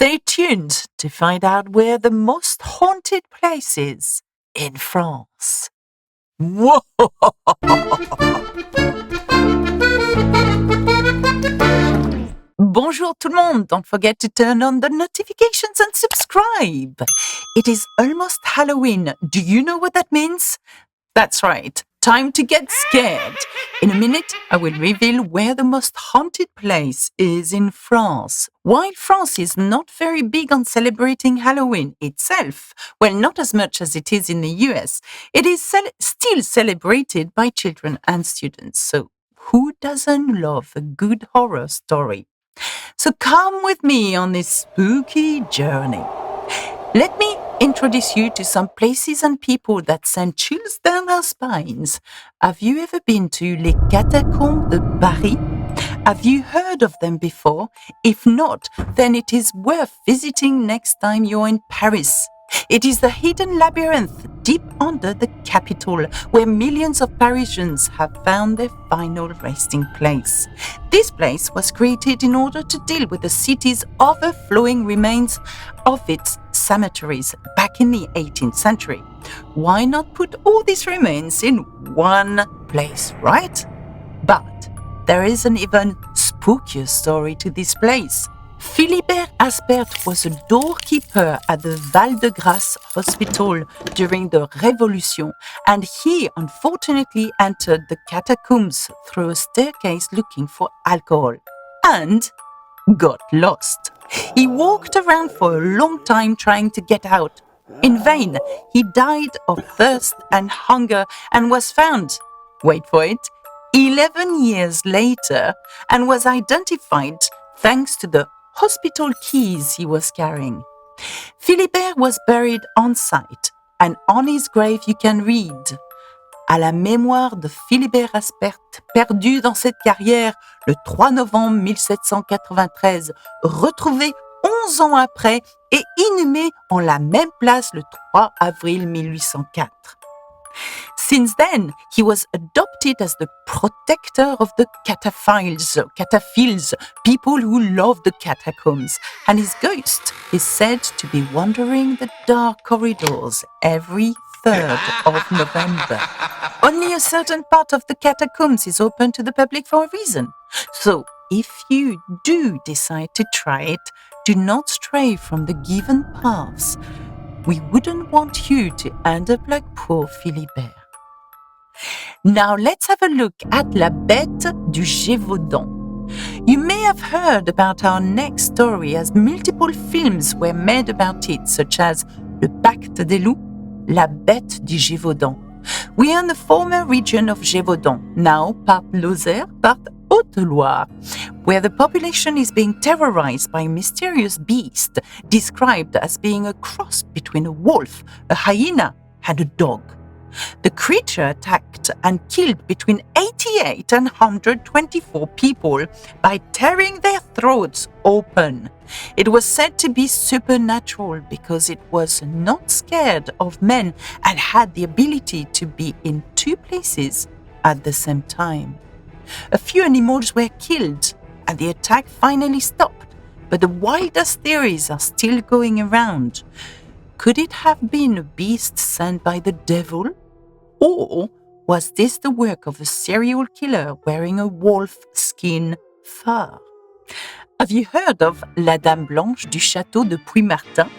Stay tuned to find out where the most haunted place is in France. Whoa! Bonjour tout le monde! Don't forget to turn on the notifications and subscribe. It is almost Halloween. Do you know what that means? That's right. Time to get scared. In a minute, I will reveal where the most haunted place is in France. While France is not very big on celebrating Halloween itself, well, not as much as it is in the US, it is still celebrated by children and students. So who doesn't love a good horror story? So come with me on this spooky journey. Let me introduce you to some places and people that send chills down our spines. Have you ever been to les Catacombs de Paris? Have you heard of them before? If not, then it is worth visiting next time you're in Paris. It is the hidden labyrinth deep under the capital where millions of Parisians have found their final resting place. This place was created in order to deal with the city's overflowing remains of its cemeteries back in the 18th century. Why not put all these remains in one place, right? But there is an even spookier story to this place. Philibert Aspert was a doorkeeper at the Val-de-Grâce hospital during the Revolution, and he unfortunately entered the catacombs through a staircase looking for alcohol and got lost. He walked around for a long time trying to get out. In vain, he died of thirst and hunger and was found, wait for it, 11 years later, and was identified thanks to the hospital keys he was carrying. Philibert was buried on site, and on his grave you can read À la mémoire de Philibert Aspert, perdu dans cette carrière le 3 novembre 1793, retrouvé 11 ans après et inhumé en la même place le 3 avril 1804. Since then, he was adopted as the protector of the cataphiles, people who love the catacombs, and his ghost is said to be wandering the dark corridors every 3rd of November. Only a certain part of the catacombs is open to the public for a reason. So, if you do decide to try it, do not stray from the given paths. We wouldn't want you to end up like poor Philibert. Now let's have a look at la Beta de Gevodon. You may have heard about our next story as multiple films were made about it, such as Le Pacte des Loups, La Bête de Gevodon. We are in the former region of Gévaudan, now part Lozère, part Haute-Loire, where the population is being terrorized by a mysterious beast described as being a cross between a wolf, a hyena, and a dog. The creature attacked and killed between 88 and 124 people by tearing their throats open. It was said to be supernatural because it was not scared of men and had the ability to be in two places at the same time. A few animals were killed and the attack finally stopped, but the wildest theories are still going around. Could it have been a beast sent by the devil? Or was this the work of a serial killer wearing a wolf skin fur? Have you heard of La Dame Blanche du Château de Puy-Martin?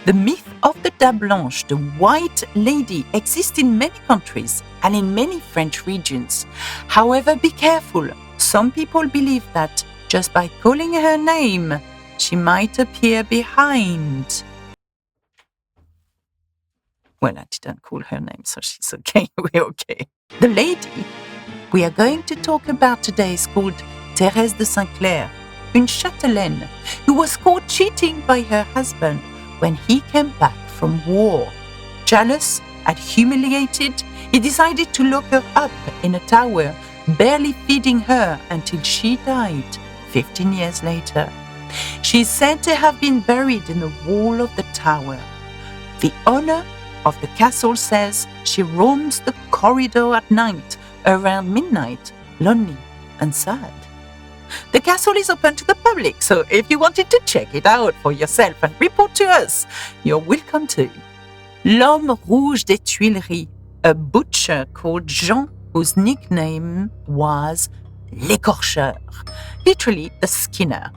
The myth of the Dame Blanche, the White Lady, exists in many countries and in many French regions. However, be careful. Some people believe that just by calling her name, she might appear behind. Well, I didn't call her name, so she's okay. We're okay. The lady we are going to talk about today is called Thérèse de Saint-Clair, une châtelaine who was caught cheating by her husband when he came back from war. Jealous and humiliated, he decided to lock her up in a tower, barely feeding her until she died 15 years later. She is said to have been buried in the wall of the tower. The owner of the castle says she roams the corridor at night, around midnight, lonely and sad. The castle is open to the public, so if you wanted to check it out for yourself and report to us, you're welcome to. L'Homme Rouge des Tuileries, a butcher called Jean, whose nickname was L'Écorcheur, literally the skinner,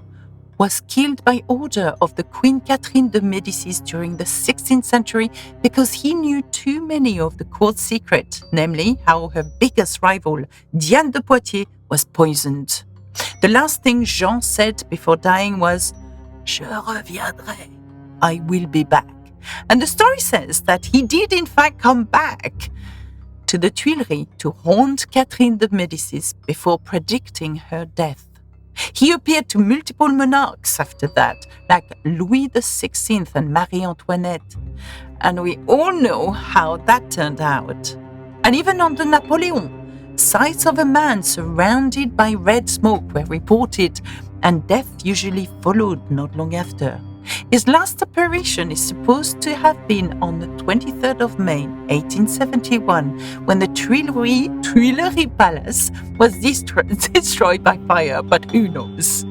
was killed by order of the Queen Catherine de Medicis during the 16th century because he knew too many of the court's secrets, namely how her biggest rival, Diane de Poitiers, was poisoned. The last thing Jean said before dying was, "Je reviendrai, I will be back." And the story says that he did in fact come back to the Tuileries to haunt Catherine de Medicis before predicting her death. He appeared to multiple monarchs after that, like Louis XVI and Marie Antoinette. And we all know how that turned out. And even under Napoleon, sights of a man surrounded by red smoke were reported, and death usually followed not long after. His last apparition is supposed to have been on the 23rd of May, 1871, when the Tuileries Palace was destroyed by fire, but who knows?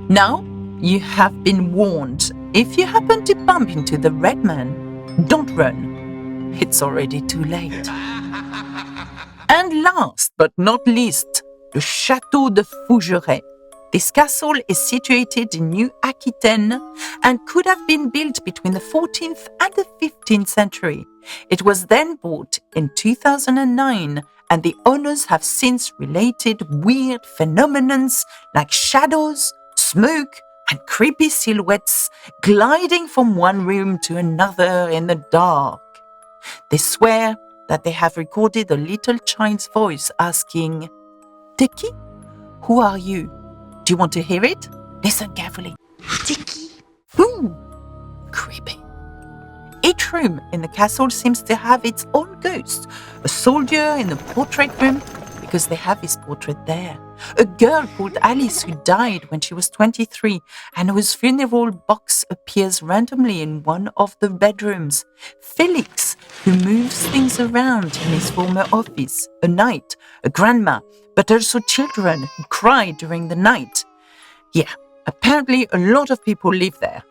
Now, you have been warned. If you happen to bump into the red man, don't run. It's already too late. And last but not least, the Chateau de Fujore. This castle is situated in New Aquitaine and could have been built between the 14th and the 15th century. It was then bought in 2009, and the owners have since related weird phenomena like shadows, smoke, and creepy silhouettes gliding from one room to another in the dark. They swear that they have recorded a little child's voice asking, "T'es qui? Who are you? Do you want to hear it? Listen carefully." "T'es qui?" Ooh, creepy. Each room in the castle seems to have its own ghost. A soldier in the portrait room, because they have his portrait there. A girl called Alice who died when she was 23 and whose funeral box appears randomly in one of the bedrooms. Felix, who moves things around in his former office. A knight, a grandma, but also children who cry during the night. Yeah, apparently a lot of people live there.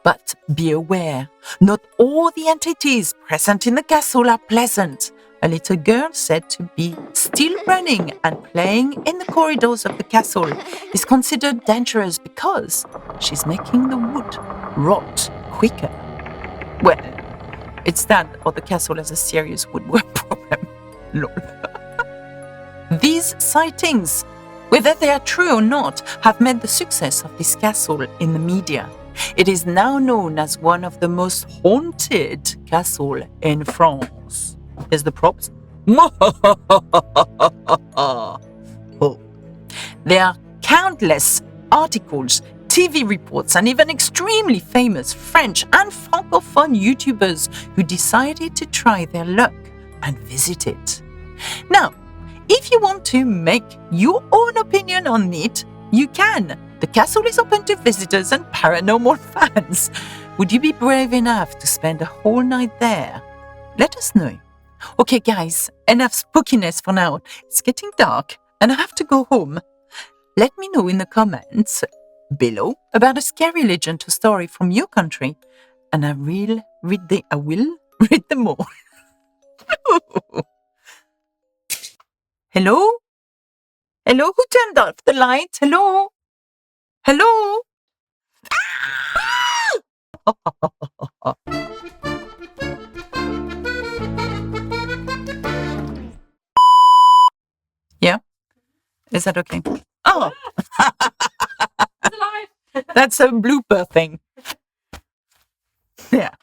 But be aware, not all the entities present in the castle are pleasant. A little girl said to be still running and playing in the corridors of the castle is considered dangerous because she's making the wood rot quicker. Well, it's that or the castle has a serious woodwork problem. Lol. These sightings, whether they are true or not, have made the success of this castle in the media. It is now known as one of the most haunted castles in France. Here's the props. Oh. There are countless articles, TV reports, and even extremely famous French and Francophone YouTubers who decided to try their luck and visit it. Now, if you want to make your own opinion on it, you can. The castle is open to visitors and paranormal fans. Would you be brave enough to spend a whole night there? Let us know. Okay, guys, enough spookiness for now. It's getting dark and I have to go home. Let me know in the comments below about a scary legend or story from your country, and I will read them all. Hello? Hello? Who turned off the light? Hello? Hello? Yeah? Is that okay? Oh! That's a blooper thing. Yeah.